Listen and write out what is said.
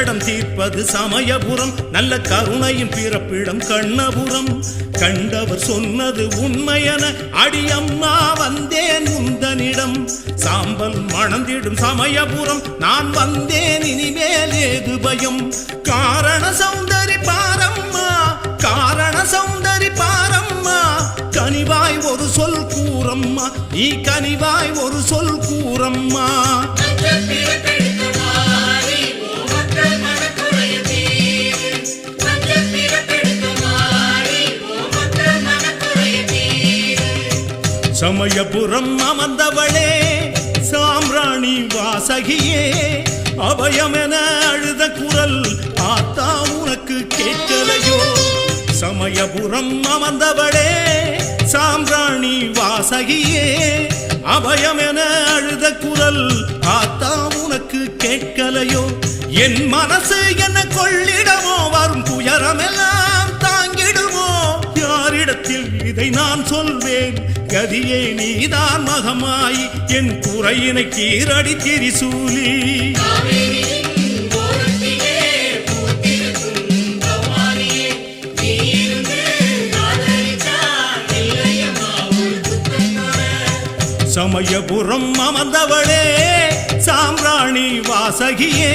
சங்கடம் தீர்ப்பது சமயபுரம் நல்ல கருணையின் பிறப்பிடம் கண்ணபுரம் கண்டவர் சொன்னது உண்மையென அடியம்மா வந்தேன் முந்தனிடம் சாம்பல் மணந்திடும் சமயபுரம் நான் வந்தேன் இனிமேல் ஏது பயம் காரண சௌந்தரி பாரம்மா காரண சௌந்தரி பாரம்மா கனிவாய் ஒரு சொல் கூறம்மா நீ கனிவாய் ஒரு சொல் கூறம்மா சமயபுரம் அமர்ந்தவளே சாம்ராணி வாசகியே அபயமென அழுத குரல் ஆத்தா உனக்கு கேட்கலையோ சமயபுரம் அமர்ந்தவளே சாம்ராணி வாசகியே அபயமென அழுத குரல் ஆத்தா உனக்கு கேட்கலையோ என் மனசு என்ன கொள்ளிடமோ வரும் துயரமெல்லாம் தாங்கிடுமோ யாரிடத்தில் இதை நான் சொல்வேன் கதியே நீதான் மகமாய் என் குறையினை கீரடி திரிசூலி சமயபுரம் அமர்ந்தவளே சாம்ராணி வாசகியே